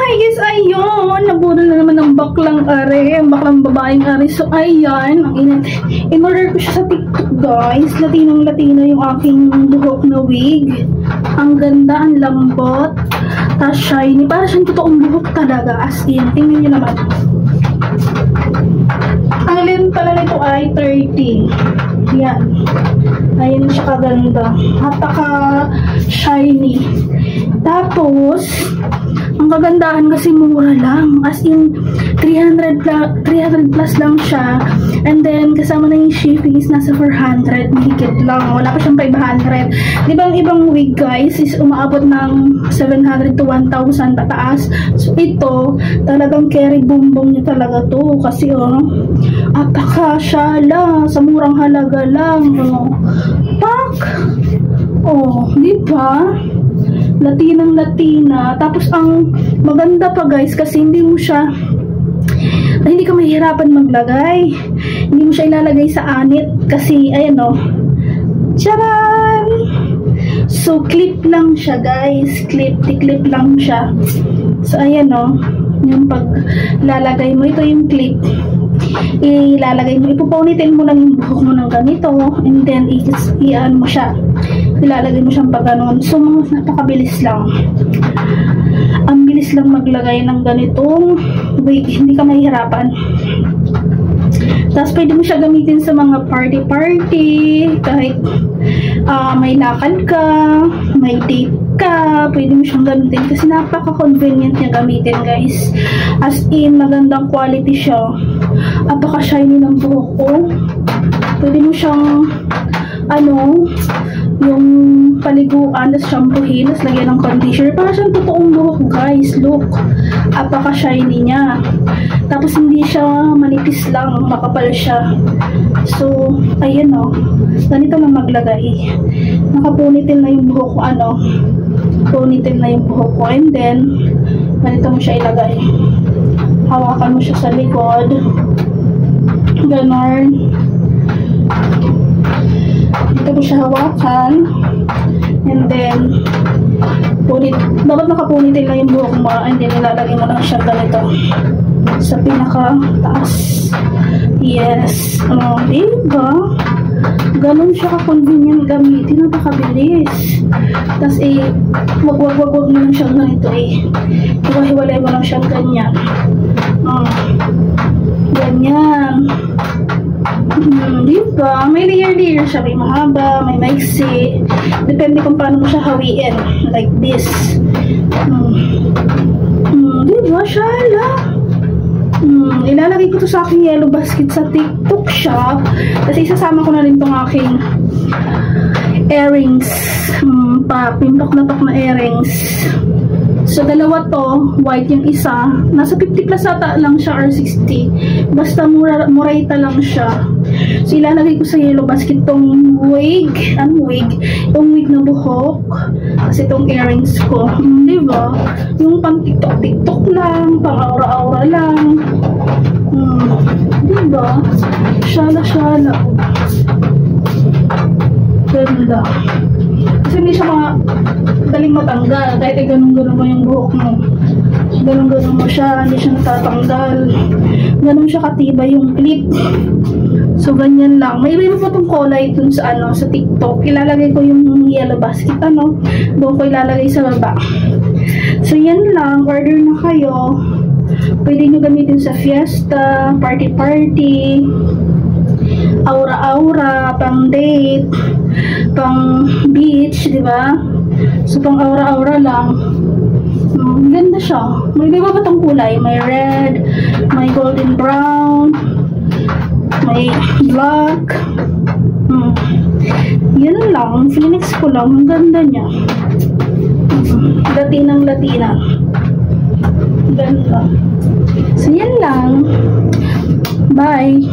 guys, ayun. Nabudol na naman ng baklang are. Baklang babaeng are. So, ayan. Ang init. In-order ko siya sa TikTok, guys. Latinong-latino yung aking buhok na wig. Ang ganda, ang lambot. Tapos shiny. Para siyang totoong buhok talaga. As in. Tingnan nyo naman. Ang length pala nito ay 30. Yan. Ayan siya kaganda. Napaka-shiny. Tapos, ang kagandahan kasi mura lang. As in, 300 plus lang siya. And then, kasama na yung shipping is nasa 400. Mahigit lang. Wala pa siyang 500. Di ba ang ibang wig, guys, is umaabot ng 700 to 1,000 pataas. So, ito, talagang carry bumbong niya talaga to. Kasi, apaka-syala. Sa murang halaga lang. Pak! Di ba? Latinang-latina. Tapos ang maganda pa, guys, kasi hindi ka mahihirapan maglagay. Hindi mo siya ilalagay sa anit kasi ayan Charan! So clip lang siya, guys. Clip lang siya. So ayan yung pag lalagay mo, ito yung clip. Ilalagay mo, ipuponitin mo lang yung buhok mo ng ganito, and then iaan mo siya. Ilalagay mo siyang pag ganon. So, napakabilis lang. Ang bilis lang maglagay ng ganitong wig. Hindi ka mahihirapan. Tapos, pwede mo siya gamitin sa mga party-party. Kahit may lakad ka, may date ka, pwede mo siyang gamitin. Kasi napaka-convenient niya gamitin, guys. As in, magandang quality siya. Apaka-shiny ng buhok ko. Pwede mo siyang yung paliguan, tapos shampoohin, tapos lagyan ng conditioner. Para siyang totoong buhok, guys. Look. Apaka-shiny niya. Tapos hindi siya manipis lang. Makapal siya. So, ayan ganito lang maglagay. Nakapunitin na yung buhok ko, punitin na yung buhok ko. And then, ganito mo siya ilagay. Hawakan mo siya sa likod. Ganon. Dito mo siya hawakan. And then, dapat nakapunitin lang yung buhok mo. And then, ilalagay mo lang siya ganito. Sa pinaka-taas. Yes. Diba? Ganon siya ka-convenient gamitin. Napakabilis. Tapos, wag mo lang siya ganito Hiwa-hiwalay mo lang siya ganyan. Ganyan. Diba? May layer siya. May mahaba, may maiksi. Depende kung paano mo siya hawiin. Like this. Diba? Shala. Ilalagay ko to sa aking yellow basket sa TikTok shop. Kasi isasama ko na rin tong aking earrings. Pintok na earrings. So, dalawa to, white yung isa. Nasa 50 plus ata lang siya or 60. Basta murayta lang siya. So, ilalagay ko sa yellow basket tong wig. Wig? Itong wig na buhok. Kasi itong earrings ko. Diba? Yung pang TikTok lang, pang aura-aura lang. Diba? Shala-shala. Ganda. Kasi hindi siya daling matanggal. Kahit ganun-ganun mo yung buhok mo. Ganun-ganun mo siya. Hindi siya natatanggal. Ganun siya katibay yung clip. So, ganyan lang. May iba pa itong kulay dun sa sa TikTok. Ilalagay ko yung yellow basket. Doon ko ilalagay sa baba. So, yan lang. Order na kayo. Pwede nyo gamitin sa fiesta, party-party, aura-aura, pang date, pang beach, di ba? So, pang aura-aura lang. Ganda siya. May iba ba itong kulay? May red, may golden brown, may black. Yan lang. Phoenix ko lang. Ang ganda niya. Latinang-latina. Ganda. So, yan lang. Bye!